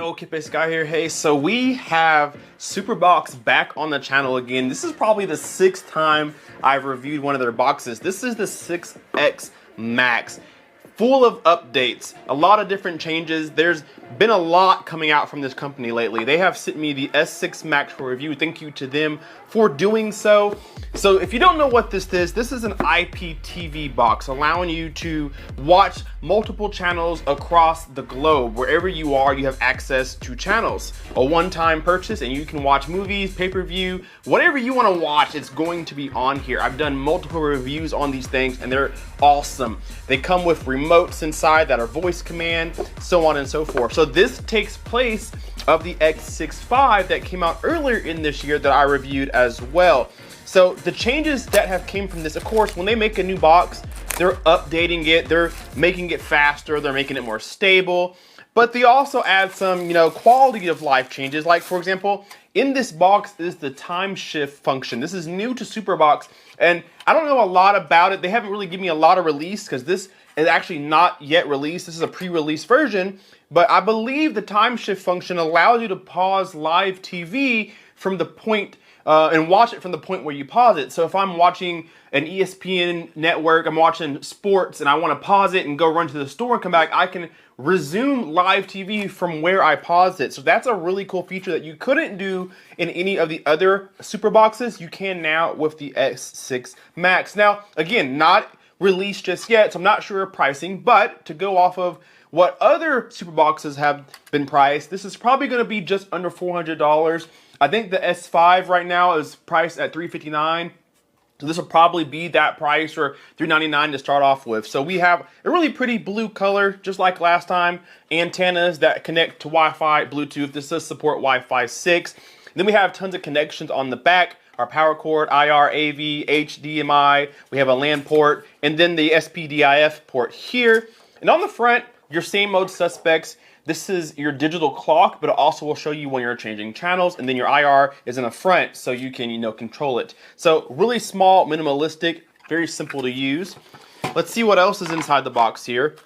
Yo, Kipis Guy here. Hey, so we have Superbox back on the channel again. This is probably the 6th time I've reviewed one of their boxes. This is the 6X Max. Full of updates, a lot of different changes. There's been a lot coming out from this company lately. They have sent me the S6 Max for review. Thank you to them for doing so. So if you don't know what this is an IPTV box allowing you to watch multiple channels across the globe. Wherever you are, you have access to channels. A one-time purchase and you can watch movies, pay-per-view, whatever you want to watch, it's going to be on here. I've done multiple reviews on these things and they're awesome. They come with remotes inside that are voice command, so on and so forth. So this takes place of the X65 that came out earlier in this year that I reviewed as well. So the changes that have came from this, of course, when they make a new box, they're updating it, they're making it faster, they're making it more stable, but they also add some, quality of life changes. Like for example, in this box is the time shift function. This is new to Superbox, and I don't know a lot about it. They haven't really given me a lot of release because this is actually not yet released. This is a pre-release version, but I believe the time shift function allows you to pause live TV from the point and watch it from the point where you pause it. So if I'm watching an ESPN network, I'm watching sports, and I want to pause it and go run to the store and come back, I can resume live TV from where I paused it. So that's a really cool feature that you couldn't do in any of the other Superboxes. You can now with the S6 Max. Now, again, not released just yet, so I'm not sure of pricing, but to go off of what other Superboxes have been priced, this is probably going to be just under $400. I think the S5 right now is priced at $359. So this will probably be that price, or $399 to start off with. So we have a really pretty blue color, just like last time. Antennas that connect to Wi-Fi, Bluetooth. This does support Wi-Fi 6. Then we have tons of connections on the back. Our power cord, IR, AV, HDMI. We have a LAN port, and then the SPDIF port here. And on the front, your same mode suspects. This is your digital clock, but it also will show you when you're changing channels, and then your IR is in the front, so you can, control it. So really small, minimalistic, very simple to use. Let's see what else is inside the box here.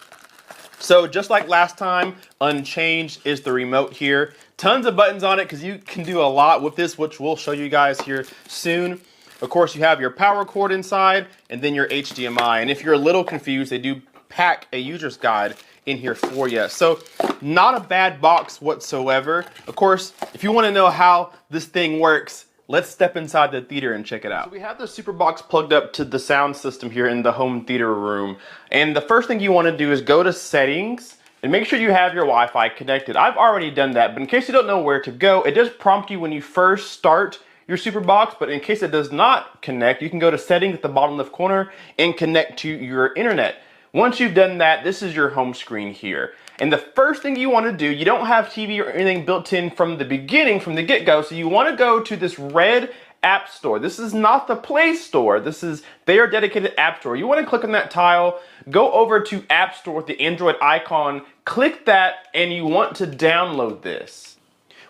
So just like last time, unchanged is the remote here. Tons of buttons on it because you can do a lot with this, which we'll show you guys here soon. Of course, you have your power cord inside, and then your HDMI. And if you're a little confused, they do pack a user's guide in here for you. So not a bad box whatsoever. Of course, if you want to know how this thing works, let's step inside the theater and check it out. So we have the Superbox plugged up to the sound system here in the home theater room. And the first thing you want to do is go to settings and make sure you have your Wi-Fi connected. I've already done that, but in case you don't know where to go, it does prompt you when you first start your Superbox, but in case it does not connect, you can go to settings at the bottom left corner and connect to your internet. Once you've done that, this is your home screen here. And the first thing you want to do, you don't have TV or anything built in from the beginning, from the get-go, so you want to go to this red app store. This is not the Play Store. This is their dedicated app store. You want to click on that tile, go over to App Store with the Android icon, click that, and you want to download this.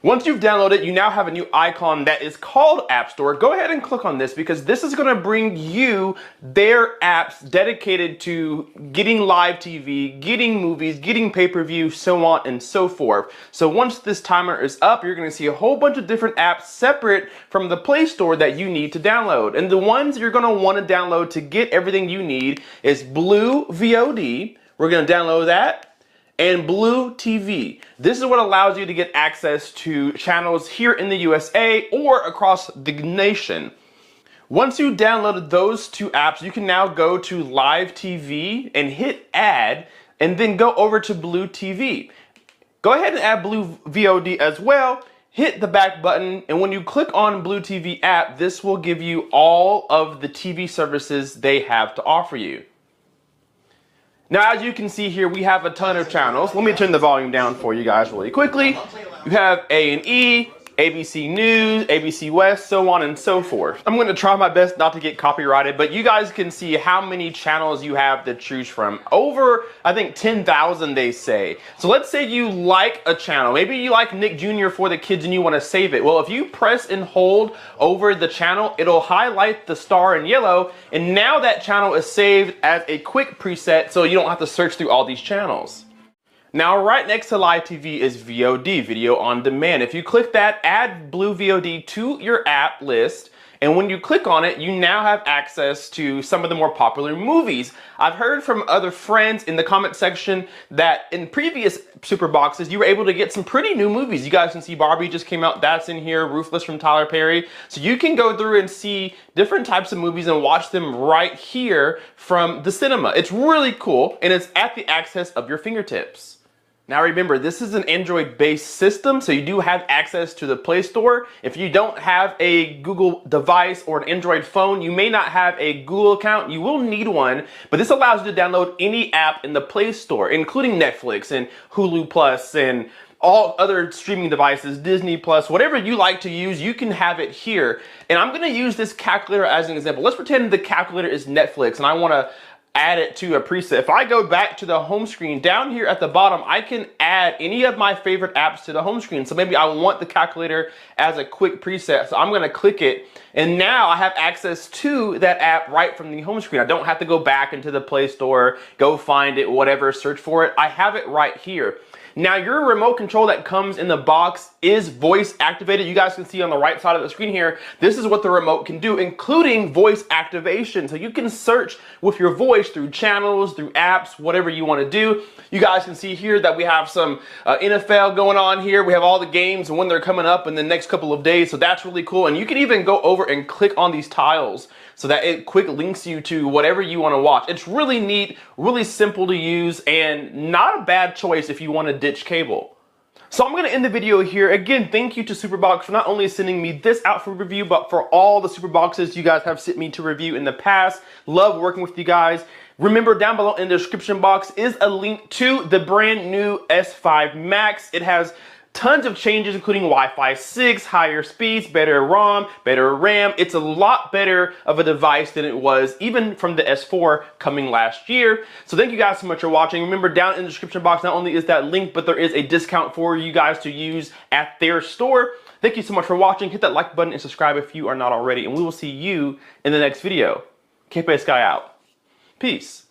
Once you've downloaded it, you now have a new icon that is called App Store. Go ahead and click on this because this is going to bring you their apps dedicated to getting live TV, getting movies, getting pay-per-view, so on and so forth. So once this timer is up, you're going to see a whole bunch of different apps separate from the Play Store that you need to download. And the ones you're going to want to download to get everything you need is Blue VOD. We're going to download that. And Blue TV. This is what allows you to get access to channels here in the USA or across the nation. Once you downloaded those two apps, you can now go to Live TV and hit Add, and then go over to Blue TV. Go ahead and add Blue VOD as well. Hit the back button, and when you click on Blue TV app, this will give you all of the TV services they have to offer you. Now, as you can see here, we have a ton of channels. Let me turn the volume down for you guys really quickly. You have A&E, ABC News, ABC West, so on and so forth. I'm going to try my best not to get copyrighted, but you guys can see how many channels you have to choose from. Over, I think, 10,000 they say. So let's say you like a channel. Maybe you like Nick Jr. for the kids and you want to save it. Well, if you press and hold over the channel, it'll highlight the star in yellow, and now that channel is saved as a quick preset so you don't have to search through all these channels. Now, right next to live TV is VOD, video on demand. If you click that, add Blue VOD to your app list. And when you click on it, you now have access to some of the more popular movies. I've heard from other friends in the comment section that in previous Superboxes, you were able to get some pretty new movies. You guys can see Barbie just came out, that's in here, Ruthless from Tyler Perry. So you can go through and see different types of movies and watch them right here from the cinema. It's really cool, and it's at the access of your fingertips. Now remember, this is an Android-based system, so you do have access to the Play Store. If you don't have a Google device or an Android phone, you may not have a Google account. You will need one, but this allows you to download any app in the Play Store, including Netflix and Hulu Plus and all other streaming devices, Disney Plus, whatever you like to use, you can have it here. And I'm gonna use this calculator as an example. Let's pretend the calculator is Netflix and I wanna add it to a preset. If I go back to the home screen, down here at the bottom, I can add any of my favorite apps to the home screen. So maybe I want the calculator as a quick preset. So I'm gonna click it, and now I have access to that app right from the home screen. I don't have to go back into the Play Store, go find it, whatever, search for it. I have it right here. Now your remote control that comes in the box is voice activated. You guys can see on the right side of the screen here, this is what the remote can do, including voice activation. So you can search with your voice through channels, through apps, whatever you want to do. You guys can see here that we have some NFL going on here. We have all the games and when they're coming up in the next couple of days. So that's really cool. And you can even go over and click on these tiles so that it quick links you to whatever you want to watch. It's really neat, really simple to use, and not a bad choice if you want to ditch cable. So I'm going to end the video here. Again, thank you to Superbox for not only sending me this out for review, but for all the Superboxes you guys have sent me to review in the past. Love working with you guys. Remember, down below in the description box is a link to the brand new S5 Max. It has tons of changes, including Wi-Fi 6, higher speeds, better ROM, better RAM. It's a lot better of a device than it was even from the S4 coming last year. So thank you guys so much for watching. Remember, down in the description box, not only is that link, but there is a discount for you guys to use at their store. Thank you so much for watching. Hit that like button and subscribe if you are not already, and we will see you in the next video. Keep Sky out. Peace.